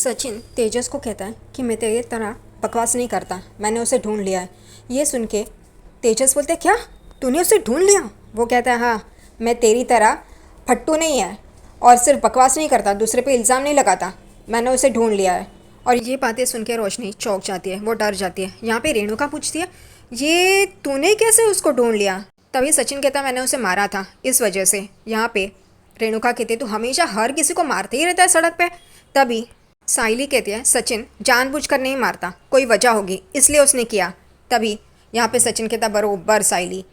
सचिन तेजस को कहता है कि मैं तेरी तरह बकवास नहीं करता, मैंने उसे ढूंढ लिया है। ये सुन के तेजस बोलते क्या, तूने उसे ढूंढ लिया? वो कहता है हाँ, मैं तेरी तरह फट्टू नहीं है और सिर्फ बकवास नहीं करता, दूसरे पे इल्ज़ाम नहीं लगाता, मैंने उसे ढूंढ लिया है। और ये बातें सुन के रोशनी चौंक जाती है, वो डर जाती है। यहाँ पे रेणुका पूछती है ये तूने कैसे उसको ढूंढ लिया? तभी सचिन कहता मैंने उसे मारा था इस वजह से। यहाँ पे रेणुका कहती तू हमेशा हर किसी को मारते ही रहता है सड़क पे। तभी साइली कहती है सचिन जानबूझकर नहीं मारता, कोई वजह होगी इसलिए उसने किया। तभी यहाँ पे सचिन कहता बरोबर साइली।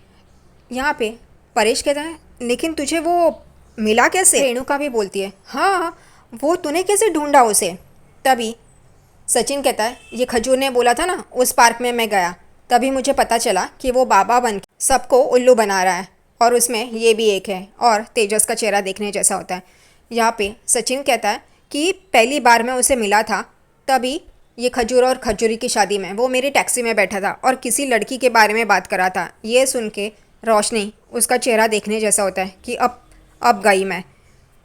यहाँ पे परेश कहता है लेकिन तुझे वो मिला कैसे? रेणुका भी बोलती है हाँ, वो तूने कैसे ढूंढा उसे? तभी सचिन कहता है ये खजूर ने बोला था ना उस पार्क में मैं गया, तभी मुझे पता चला कि वो बाबा बन के सबको उल्लू बना रहा है और उसमें ये भी एक है और तेजस का चेहरा देखने जैसा होता है। यहाँ पे सचिन कहता है कि पहली बार मैं उसे मिला था तभी ये खजूर और खजूरी की शादी में वो मेरी टैक्सी में बैठा था और किसी लड़की के बारे में बात कर रहा था। ये सुन के रोशनी उसका चेहरा देखने जैसा होता है कि अब गई मैं।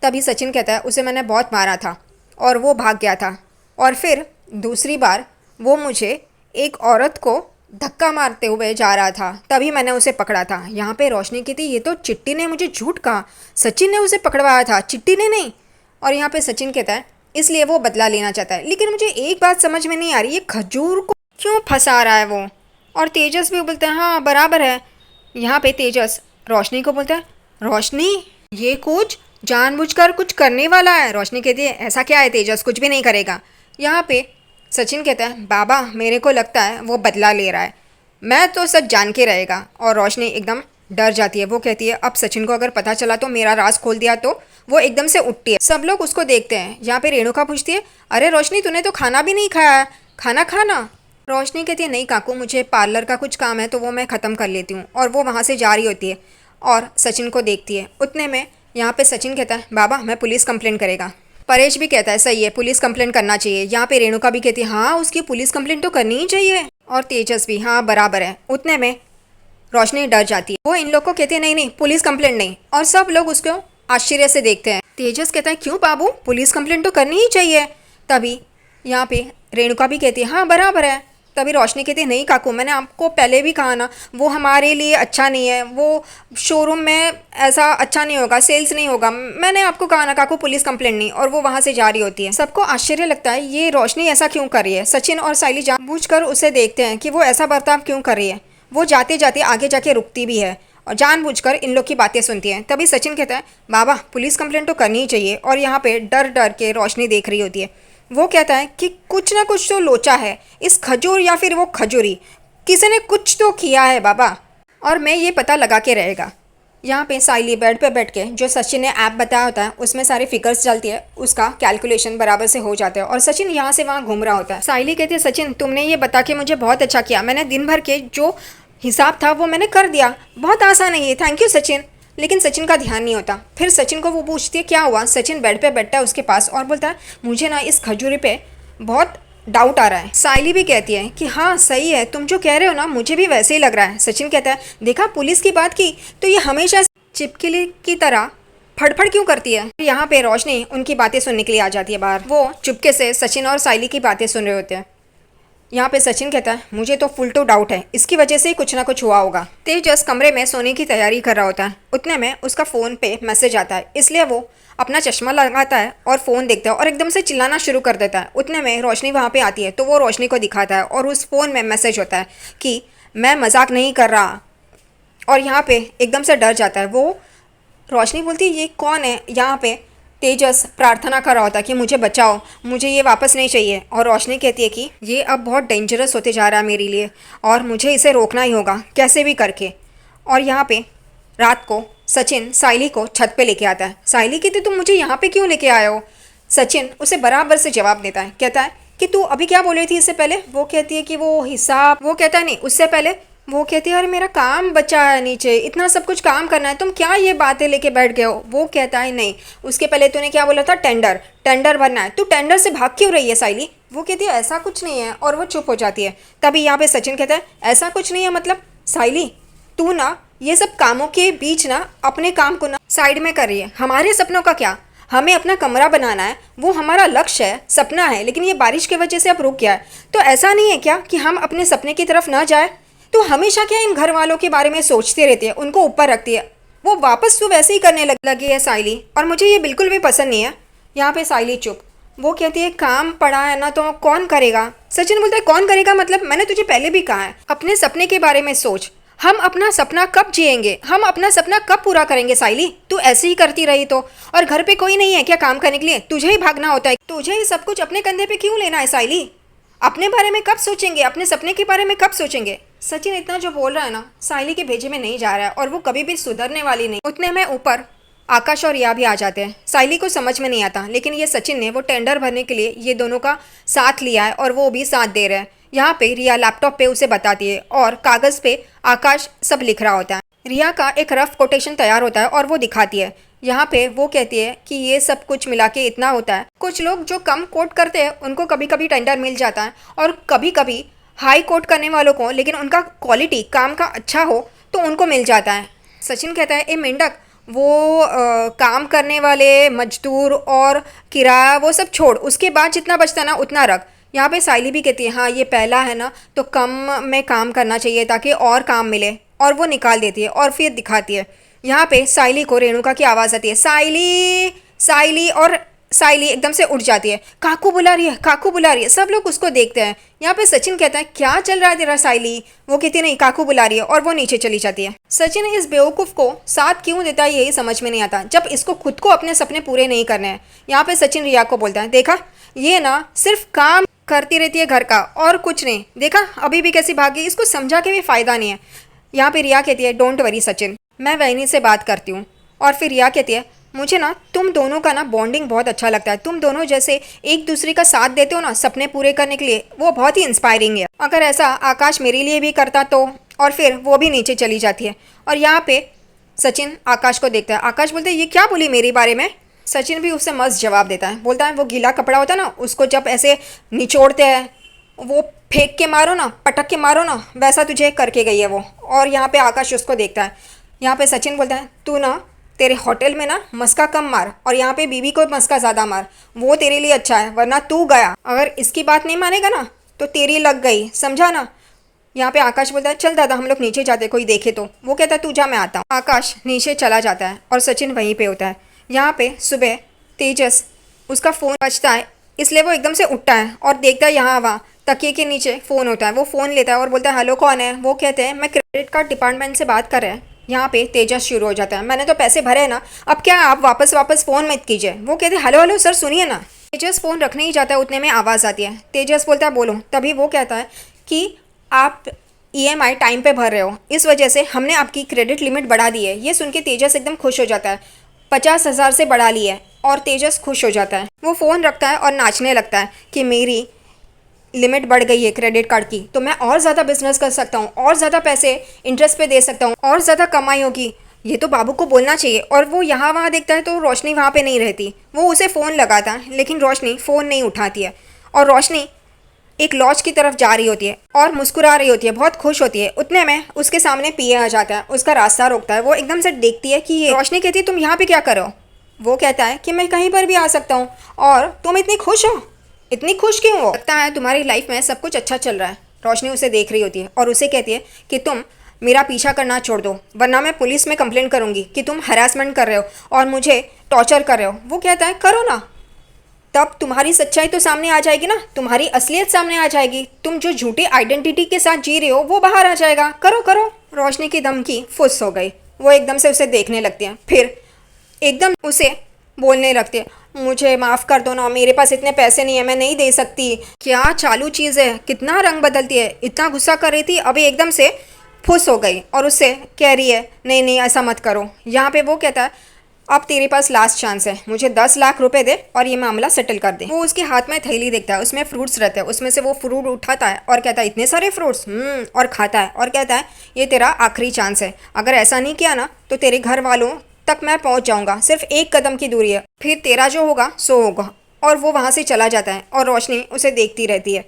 तभी सचिन कहता है उसे मैंने बहुत मारा था और वो भाग गया था और फिर दूसरी बार वो मुझे एक औरत को धक्का मारते हुए जा रहा था, तभी मैंने उसे पकड़ा था। यहाँ पे रोशनी की थी ये तो चिट्टी ने मुझे झूठ कहा, सचिन ने उसे पकड़वाया था, चिट्टी ने नहीं। और यहाँ पे सचिन कहता है इसलिए वो बदला लेना चाहता है। लेकिन मुझे एक बात समझ में नहीं आ रही, ये खजूर को क्यों फंसा रहा है वो? और तेजस भी बोलते हैं हाँ बराबर है। यहाँ पे तेजस रोशनी को बोलता है रोशनी ये कुछ जानबूझकर कुछ करने वाला है। रोशनी कहती है ऐसा क्या है तेजस, कुछ भी नहीं करेगा। यहाँ पे सचिन कहता है बाबा मेरे को लगता है वो बदला ले रहा है, मैं तो सच जान के रहेगा। और रोशनी एकदम डर जाती है, वो कहती है अब सचिन को अगर पता चला तो मेरा राज खोल दिया तो। वो एकदम से उठती है, सब लोग उसको देखते हैं। यहाँ पे रेणुका पूछती है अरे रोशनी तूने तो खाना भी नहीं खाया है, खाना खाना। रोशनी कहती है नहीं काकू मुझे पार्लर का कुछ काम है तो वो मैं ख़त्म कर लेती हूँ। और वो वहाँ से जा रही होती है और सचिन को देखती है। उतने में यहाँ पे सचिन कहता है बाबा मैं पुलिस कंप्लेंट करेगा। परेश भी कहता है सही है पुलिस कंप्लेंट करना चाहिए। यहाँ पे रेणुका भी कहती है हाँ उसकी पुलिस कंप्लेंट तो करनी ही चाहिए। और तेजस भी हाँ बराबर है। उतने में रोशनी डर जाती है, वो इन लोग को कहती है नहीं नहीं पुलिस कंप्लेंट नहीं। और सब लोग उसको आश्चर्य से देखते हैं। तेजस कहता है क्यों बाबू पुलिस कंप्लेंट तो करनी ही चाहिए। तभी यहाँ पे रेणुका भी कहती है हाँ बराबर है। तभी रोशनी कहती है नहीं काकू मैंने आपको पहले भी कहा ना वो हमारे लिए अच्छा नहीं है, वो शोरूम में ऐसा अच्छा नहीं होगा, सेल्स नहीं होगा, मैंने आपको कहा ना काकू पुलिस कंप्लेंट नहीं। और वो वहाँ से जा रही होती है। सबको आश्चर्य लगता है ये रोशनी ऐसा क्यों कर रही है। सचिन और साइली जानबूझकर उसे देखते हैं कि वो ऐसा बर्ताव क्यों कर रही है। वो जाते जाते आगे जाके रुकती भी है और जानबूझकर इन लोग की बातें सुनती है। तभी सचिन कहता है बाबा पुलिस कंप्लेंट तो करनी ही चाहिए। और यहाँ पे डर डर के रोशनी देख रही होती है। वो कहता है कि कुछ ना कुछ तो लोचा है इस खजूर या फिर वो खजूरी, किसी ने कुछ तो किया है बाबा और मैं ये पता लगा के रहेगा। यहाँ पे साइली बेड पे बैठ के जो सचिन ने ऐप बताया होता है उसमें सारे फिगर्स चलती है, उसका कैलकुलेशन बराबर से हो जाता है। और सचिन यहाँ से वहाँ घूम रहा होता है। साइली कहती है सचिन तुमने ये बता के मुझे बहुत अच्छा किया, मैंने दिन भर के जो हिसाब था वो मैंने कर दिया, बहुत आसान है ये, थैंक यू सचिन। लेकिन सचिन का ध्यान नहीं होता। फिर सचिन को वो पूछती है क्या हुआ। सचिन बेड पे बैठता है उसके पास और बोलता है मुझे ना इस खजूरी पे बहुत डाउट आ रहा है। साइली भी कहती है कि हाँ सही है, तुम जो कह रहे हो ना मुझे भी वैसे ही लग रहा है। सचिन कहता है देखा पुलिस की बात की तो ये हमेशा चिपकली की तरह फड़फड़ क्यों करती है। यहाँ पे रोशनी उनकी बातें सुनने के लिए आ जाती है बाहर। वो चुपके से सचिन और साइली की बातें सुन रहे होते हैं। यहाँ पे सचिन कहता है मुझे तो फुल टू डाउट है इसकी वजह से कुछ ना कुछ हुआ होगा। तेजस कमरे में सोने की तैयारी कर रहा होता है। उतने में उसका फ़ोन पे मैसेज आता है, इसलिए वो अपना चश्मा लगाता है और फ़ोन देखता है और एकदम से चिल्लाना शुरू कर देता है। उतने में रोशनी वहाँ पे आती है तो वो रोशनी को दिखाता है और उस फ़ोन में मैसेज होता है कि मैं मजाक नहीं कर रहा। और यहाँ पे एकदम से डर जाता है वो। रोशनी बोलती है ये कौन है। यहाँ पे तेजस प्रार्थना कर रहा होता है कि मुझे बचाओ, मुझे ये वापस नहीं चाहिए। और रोशनी कहती है कि ये अब बहुत डेंजरस होते जा रहा है मेरे लिए और मुझे इसे रोकना ही होगा कैसे भी करके। और यहाँ पे रात को सचिन साइली को छत पे लेके आता है। साइली कहती तुम मुझे यहाँ पे क्यों लेके आए हो। सचिन उसे बराबर से जवाब देता है, कहता है कि तू अभी क्या बोल रही थी इससे पहले। वो कहती है कि वो हिसाब, वो कहता है नहीं उससे पहले वो कहती है अरे मेरा काम बचा है नीचे, इतना सब कुछ काम करना है, तुम क्या ये बातें लेके बैठ गए हो। वो कहता है नहीं उसके पहले तूने क्या बोला था, टेंडर, टेंडर भरना है, तू टेंडर से भाग क्यों रही है साइली। वो कहती है ऐसा कुछ नहीं है और वो चुप हो जाती है। तभी यहाँ पे सचिन कहता है ऐसा कुछ नहीं है मतलब साइली तू ना ये सब कामों के बीच ना अपने काम को ना साइड में कर रही है, हमारे सपनों का क्या, हमें अपना कमरा बनाना है, वो हमारा लक्ष्य है, सपना है, लेकिन ये बारिश की वजह से अब रुक गया है। तो ऐसा नहीं है क्या कि हम अपने सपने की तरफ ना जाए? तो हमेशा क्या इन घर वालों के बारे में सोचती रहती है, उनको ऊपर रखती है। वो वापस तो वैसे ही करने लगी है साइली, और मुझे ये बिल्कुल भी पसंद नहीं है। यहाँ पे साइली चुप। वो कहती है काम पड़ा है ना तो कौन करेगा। सचिन बोलता है कौन करेगा मतलब, मैंने तुझे पहले भी कहा है अपने सपने के बारे में सोच। हम अपना सपना कब जिएंगे, हम अपना सपना कब पूरा करेंगे साइली? तू ऐसे ही करती रही तो। और घर पे कोई नहीं है क्या काम करने के लिए? तुझे ही भागना होता है, तुझे ही सब कुछ अपने कंधे पे क्यों लेना है साइली? अपने बारे में कब सोचेंगे, अपने सपने के बारे में कब सोचेंगे? सचिन इतना जो बोल रहा है ना, साइली के भेजे में नहीं जा रहा है, और वो कभी भी सुधरने वाली नहीं। उतने में ऊपर आकाश और रिया भी आ जाते हैं। साइली को समझ में नहीं आता, लेकिन ये सचिन ने वो टेंडर भरने के लिए ये दोनों का साथ लिया है, और वो भी साथ दे रहे हैं। यहाँ पे रिया लैपटॉप पे उसे बताती है, और कागज़ पे आकाश सब लिख रहा होता है। रिया का एक रफ कोटेशन तैयार होता है और वो दिखाती है। यहाँ पे वो कहती है कि ये सब कुछ मिला के इतना होता है। कुछ लोग जो कम कोट करते हैं उनको कभी कभी टेंडर मिल जाता है, और कभी कभी हाई कोट करने वालों को, लेकिन उनका क्वालिटी काम का अच्छा हो तो उनको मिल जाता है। सचिन कहता है ए मेंढक, वो काम करने वाले मजदूर और किराया वो सब छोड़, उसके बाद जितना बचता है ना उतना रख। यहाँ पे साइली भी कहती है हाँ ये पहला है ना तो कम में काम करना चाहिए ताकि और काम मिले, और वो निकाल देती है और फिर दिखाती है। यहाँ पे साइली को रेणुका की आवाज़ आती है, साइली साइली, और साइली एकदम से उठ जाती है। काकू बुला रही है, काकू बुला रही है। सब लोग उसको देखते हैं। यहाँ पे सचिन कहता है क्या चल रहा है तेरा साइली? वो कहती है नहीं काकू बुला रही है, और वो नीचे चली जाती है। सचिन इस बेवकूफ़ को साथ क्यों देता है यही समझ में नहीं आता, जब इसको खुद को अपने सपने पूरे नहीं करने हैं। यहाँ पे सचिन रिया को बोलता है देखा ये ना सिर्फ काम करती रहती है घर का, और कुछ नहीं। देखा अभी भी कैसी भागी, इसको समझा के भी फ़ायदा नहीं है। यहाँ पे रिया कहती है डोंट वरी सचिन, मैं वैनी से बात करती हूँ। और फिर रिया कहती है मुझे ना तुम दोनों का ना बॉन्डिंग बहुत अच्छा लगता है। तुम दोनों जैसे एक दूसरे का साथ देते हो ना सपने पूरे करने के लिए, वो बहुत ही इंस्पायरिंग है। अगर ऐसा आकाश मेरे लिए भी करता तो। और फिर वो भी नीचे चली जाती है। और यहाँ पे सचिन आकाश को देखता है। आकाश बोलते हैं ये क्या बोली मेरे बारे में? सचिन भी उससे मस्त जवाब देता है, बोलता है वो गीला कपड़ा होता है ना, उसको जब ऐसे निचोड़ते हैं, वो फेंक के मारो ना, पटक के मारो ना, वैसा तुझे करके गई है वो। और यहाँ पे आकाश उसको देखता है। यहाँ पे सचिन बोलता है तू ना तेरे होटल में ना मस्का कम मार, और यहाँ पे बीवी को मस्का ज़्यादा मार, वो तेरे लिए अच्छा है, वरना तू गया। अगर इसकी बात नहीं मानेगा ना तो तेरी लग गई, समझा ना? यहाँ पे आकाश बोलता है चल दादा हम लोग नीचे जाते, कोई देखे तो। वो कहता है तू जा मैं आता हूँ। आकाश नीचे चला जाता है और सचिन वहीं पे होता है। यहाँ पे सुबह तेजस उसका फ़ोन बजता है, इसलिए वो एकदम से उठता है और देखता है यहाँ वहाँ तकिए के नीचे फ़ोन होता है। वो फ़ोन लेता है और बोलता है हेलो कौन है? वो कहते हैं मैं क्रेडिट कार्ड डिपार्टमेंट से बात कर रहे हैं। यहाँ पे तेजस शुरू हो जाता है, मैंने तो पैसे भरे हैं ना, अब क्या आप वापस फ़ोन मत कीजिए। वो कहते हैं हेलो हेलो सर सुनिए ना। तेजस फ़ोन रखने ही जाता है, उतने में आवाज़ आती है। तेजस बोलता है बोलो। तभी वो कहता है कि आप ईएमआई टाइम पे भर रहे हो, इस वजह से हमने आपकी क्रेडिट लिमिट बढ़ा दी है। ये सुन के तेजस एकदम खुश हो जाता है, 50,000 से बढ़ा ली है। और तेजस खुश हो जाता है, वो फ़ोन रखता है और नाचने लगता है कि मेरी लिमिट बढ़ गई है क्रेडिट कार्ड की, तो मैं और ज़्यादा बिजनेस कर सकता हूँ, और ज़्यादा पैसे इंटरेस्ट पे दे सकता हूँ, और ज़्यादा कमाई होगी। ये तो बाबू को बोलना चाहिए। और वो यहाँ वहाँ देखता है तो रोशनी वहाँ पे नहीं रहती। वो उसे फ़ोन लगाता है लेकिन रोशनी फ़ोन नहीं उठाती है। और रोशनी एक लॉज की तरफ जा रही होती है और मुस्कुरा रही होती है, बहुत खुश होती है। उतने में उसके सामने पीए आ जाता है, उसका रास्ता रोकता है। वो एकदम से देखती है कि ये रोशनी कहती है तुम यहाँ पे क्या करो? वो कहता है कि मैं कहीं पर भी आ सकता हूँ, और तुम इतनी खुश हो, इतनी खुश क्यों हो? लगता है तुम्हारी लाइफ में सब कुछ अच्छा चल रहा है। रोशनी उसे देख रही होती है और उसे कहती है कि तुम मेरा पीछा करना छोड़ दो, वरना मैं पुलिस में कंप्लेंट करूँगी कि तुम हरासमेंट कर रहे हो और मुझे टॉर्चर कर रहे हो। वो कहता है करो ना, तब तुम्हारी सच्चाई तो सामने आ जाएगी ना, तुम्हारी असलियत सामने आ जाएगी। तुम जो झूठी आइडेंटिटी के साथ जी रहे हो वो बाहर आ जाएगा, करो करो। रोशनी की धमकी फुस हो गई। वो एकदम से उसे देखने लगती है, फिर एकदम उसे बोलने लगती है मुझे माफ़ कर दो ना, मेरे पास इतने पैसे नहीं है, मैं नहीं दे सकती। क्या चालू चीज़ है, कितना रंग बदलती है। इतना गुस्सा कर रही थी, अभी एकदम से फुस हो गई और उससे कह रही है नहीं नहीं ऐसा मत करो। यहाँ पे वो कहता है अब तेरे पास लास्ट चांस है, मुझे 10 लाख रुपए दे और ये मामला सेटल कर दे। वो उसके हाथ में थैली देखता है, उसमें फ्रूट्स रहते हैं, उसमें से वो फ्रूट उठाता है और कहता है इतने सारे फ्रूट्स, और खाता है और कहता है ये तेरा आखिरी चांस है, अगर ऐसा नहीं किया ना तो तेरे घर वालों तक मैं पहुंच जाऊंगा, सिर्फ 1 कदम की दूरी है, फिर तेरा जो होगा सो होगा। और वो वहाँ से चला जाता है और रोशनी उसे देखती रहती है।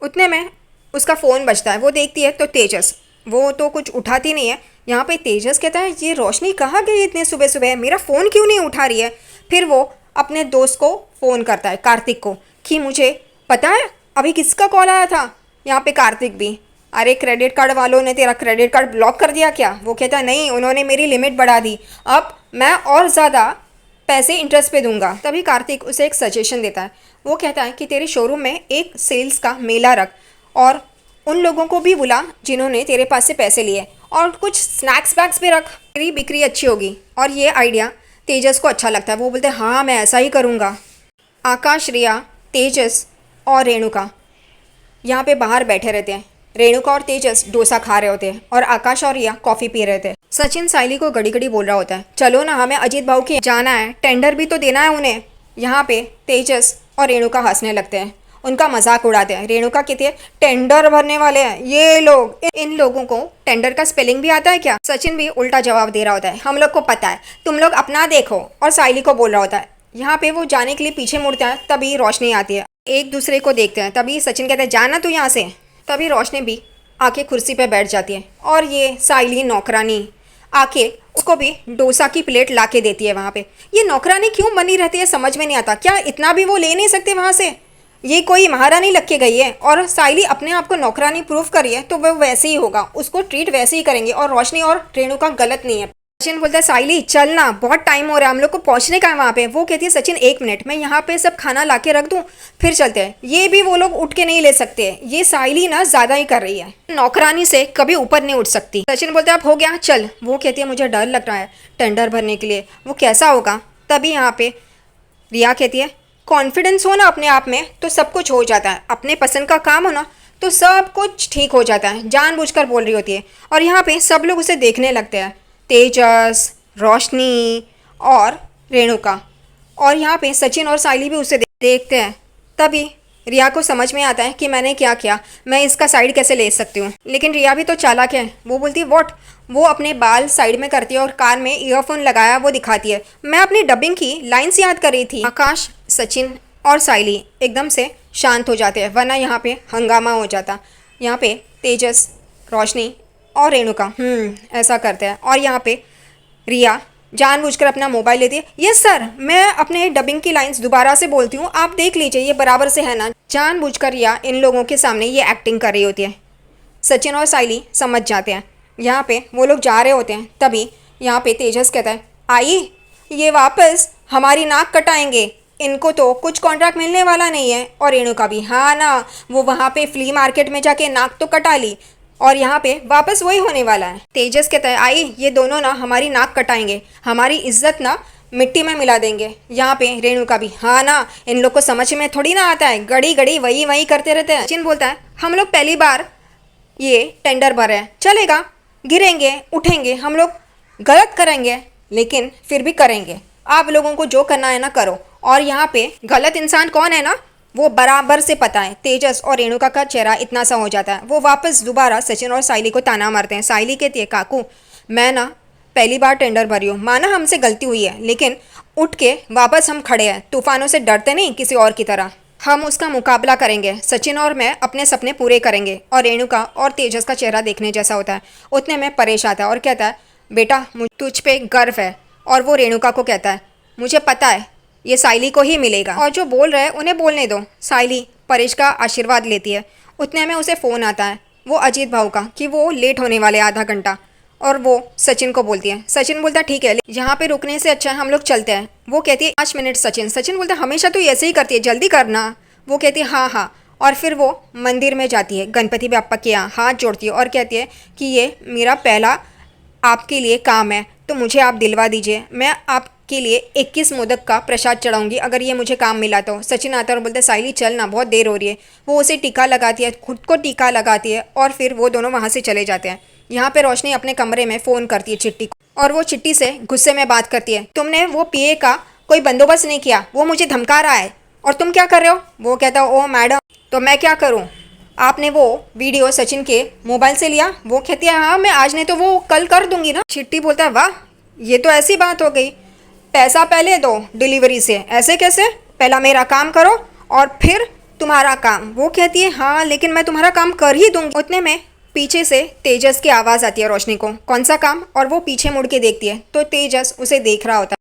उतने में उसका फ़ोन बजता है, वो देखती है तो तेजस, वो तो कुछ उठाती नहीं है। यहाँ पे तेजस कहता है ये रोशनी कहाँ गई इतने सुबह सुबह, मेरा फ़ोन क्यों नहीं उठा रही है? फिर वो अपने दोस्त को फ़ोन करता है, कार्तिक को, कि मुझे पता है अभी किसका कॉल आया था। यहाँ पे कार्तिक भी, अरे क्रेडिट कार्ड वालों ने तेरा क्रेडिट कार्ड ब्लॉक कर दिया क्या? वो कहता है नहीं, उन्होंने मेरी लिमिट बढ़ा दी, अब मैं और ज़्यादा पैसे इंटरेस्ट पे दूंगा। तभी कार्तिक उसे एक सजेशन देता है। वो कहता है कि तेरे शोरूम में एक सेल्स का मेला रख और उन लोगों को भी बुला जिन्होंने तेरे पास से पैसे लिए, और कुछ स्नैक्स बैग्स भी रख, तेरी बिक्री अच्छी होगी। और ये आइडिया तेजस को अच्छा लगता है। वो बोलते हैं हाँ मैं ऐसा ही करूँगा। आकाश, रिया, तेजस और रेणुका यहाँ पे बाहर बैठे रहते हैं। रेणुका और तेजस डोसा खा रहे होते हैं और आकाश और रिया कॉफ़ी पी रहे थे। सचिन साइली को घड़ी घड़ी बोल रहा होता है चलो ना, हमें अजीत भाऊ की जाना है, टेंडर भी तो देना है उन्हें। यहाँ पे तेजस और रेणुका हंसने लगते हैं, उनका मजाक उड़ाते हैं। रेणुका कहती है टेंडर भरने वाले हैं ये लोग, इन लोगों को टेंडर का स्पेलिंग भी आता है क्या? सचिन भी उल्टा जवाब दे रहा होता है हम लोग को पता है, तुम लोग अपना देखो। और साइली को बोल रहा होता है। यहाँ पे वो जाने के लिए पीछे मुड़ते हैं, तभी रोशनी आती है। एक दूसरे को देखते हैं, तभी सचिन कहते हैं जाना तू यहाँ से। तभी रोशनी भी आके कुर्सी पे बैठ जाती है और ये साइली नौकरानी आके उसको भी डोसा की प्लेट ला के देती है। वहाँ पे ये नौकरानी क्यों बनी रहती है समझ में नहीं आता, क्या इतना भी वो ले नहीं सकते वहाँ से? ये कोई महारानी लग के गई है और साइली अपने आप को नौकरानी प्रूफ करी है तो वो वैसे ही होगा, उसको ट्रीट वैसे ही करेंगे। और रोशनी और रेणुका गलत नहीं है। सचिन बोलता है साइली चल ना, बहुत टाइम हो रहा है, हम लोग को पहुंचने का है वहाँ पे। वो कहती है सचिन 1 मिनट, मैं यहाँ पे सब खाना ला के रख दूँ फिर चलते हैं। ये भी वो लोग उठ के नहीं ले सकते, ये साइली ना ज़्यादा ही कर रही है, नौकरानी से कभी ऊपर नहीं उठ सकती। सचिन बोलते हैं अब हो गया चल। वो कहती है मुझे डर लग रहा है टेंडर भरने के लिए, वो कैसा होगा? तभी यहाँ पे रिया कहती है कॉन्फिडेंस हो ना अपने आप में तो सब कुछ हो जाता है, अपने पसंद का काम हो ना तो सब कुछ ठीक हो जाता है। जानबूझकर बोल रही होती है और यहाँ पे सब लोग उसे देखने लगते हैं, तेजस, रोशनी और रेणुका। और यहाँ पे सचिन और साइली भी उसे देखते हैं। तभी रिया को समझ में आता है कि मैंने क्या किया, मैं इसका साइड कैसे ले सकती हूँ। लेकिन रिया भी तो चालाक है, वो बोलती है व्हाट। वो अपने बाल साइड में करती है और कान में ईयरफोन लगाया वो दिखाती है, मैं अपनी डबिंग की लाइन्स याद कर रही थी। आकाश, सचिन और साइली एकदम से शांत हो जाते हैं, वरना यहाँ पे हंगामा हो जाता। यहाँ पे तेजस, रोशनी और रेणुका ऐसा करते हैं। और यहाँ पे रिया जानबूझकर अपना मोबाइल लेती है। यस सर, मैं अपने डबिंग की लाइंस दोबारा से बोलती हूँ, आप देख लीजिए ये बराबर से है ना। जानबूझकर रिया इन लोगों के सामने ये एक्टिंग कर रही होती है। सचिन और साइली समझ जाते हैं। यहाँ पे वो लोग जा रहे होते हैं, तभी यहाँ पे तेजस कहता है आई, ये वापस हमारी नाक कटाएंगे, इनको तो कुछ कॉन्ट्रैक्ट मिलने वाला नहीं है। और रेणुका भी हाँ ना, वो वहाँ पे फ्ली मार्केट में जाके नाक तो कटा ली और यहाँ पे वापस वही होने वाला है। तेजस कहता है आई, ये दोनों ना हमारी नाक कटाएंगे, हमारी इज्जत ना मिट्टी में मिला देंगे। यहाँ पे रेणुका भी हाँ ना, इन लोग को समझ में थोड़ी ना आता है, घड़ी घड़ी वही वही करते रहते हैं। सचिन बोलता है हम लोग पहली बार ये टेंडर भर रहे हैं, चलेगा, गिरेंगे उठेंगे, हम लोग गलत करेंगे लेकिन फिर भी करेंगे, आप लोगों को जो करना है ना करो। और यहाँ पे गलत इंसान कौन है ना वो बराबर से पता है। तेजस और रेणुका का चेहरा इतना सा हो जाता है, वो वापस दोबारा सचिन और साइली को ताना मारते हैं। साइली कहती है काकू, मैं ना पहली बार टेंडर भरी हूँ, माना हमसे गलती हुई है, लेकिन उठ के वापस हम खड़े हैं, तूफानों से डरते नहीं किसी और की तरह, हम उसका मुकाबला करेंगे, सचिन और मैं अपने सपने पूरे करेंगे। और रेणुका और तेजस का चेहरा देखने जैसा होता है। उतने में परेश आता है और कहता है बेटा मुझ तुझ पे गर्व है। और वो रेणुका को कहता है मुझे पता है ये साइली को ही मिलेगा, और जो बोल रहे हैं उन्हें बोलने दो। साइली परेश का आशीर्वाद लेती है। उतने में उसे फ़ोन आता है वो अजीत भाऊ का कि वो लेट होने वाले आधा घंटा, और वो सचिन को बोलती है। सचिन बोलता ठीक है, यहाँ पे रुकने से अच्छा है हम लोग चलते हैं। वो कहती है 5 मिनट। सचिन बोलता हमेशा तो ऐसे ही करती है, जल्दी करना। वो कहती है हाँ हाँ। और फिर वो मंदिर में जाती है, गणपति बाप्पा के यहाँ हाथ जोड़ती है और कहती है कि ये मेरा पहला आपके लिए काम है तो मुझे आप दिलवा दीजिए, मैं आपके लिए 21 मोदक का प्रसाद चढ़ाऊंगी अगर ये मुझे काम मिला तो। सचिन आता है और बोलते है साइली चल ना, बहुत देर हो रही है। वो उसे टीका लगाती है, खुद को टीका लगाती है और फिर वो दोनों वहाँ से चले जाते हैं। यहाँ पे रोशनी अपने कमरे में फ़ोन करती है चिट्टी को, और वो चिट्टी से गुस्से में बात करती है तुमने वो पीए का कोई बंदोबस्त नहीं किया, वो मुझे धमका रहा है और तुम क्या कर रहे हो। वो कहता है ओ मैडम तो मैं क्या करूँ, आपने वो वीडियो सचिन के मोबाइल से लिया। वो कहती है हाँ मैं आज नहीं तो वो कल कर दूंगी ना। चिट्टी बोलता है वाह ये तो ऐसी बात हो गई, पैसा पहले दो डिलीवरी से, ऐसे कैसे, पहला मेरा काम करो और फिर तुम्हारा काम। वो कहती है हाँ लेकिन मैं तुम्हारा काम कर ही दूंगी। उतने में पीछे से तेजस की आवाज़ आती है रोशनी को, कौन सा काम। और वो पीछे मुड़ के देखती है तो तेजस उसे देख रहा होता है।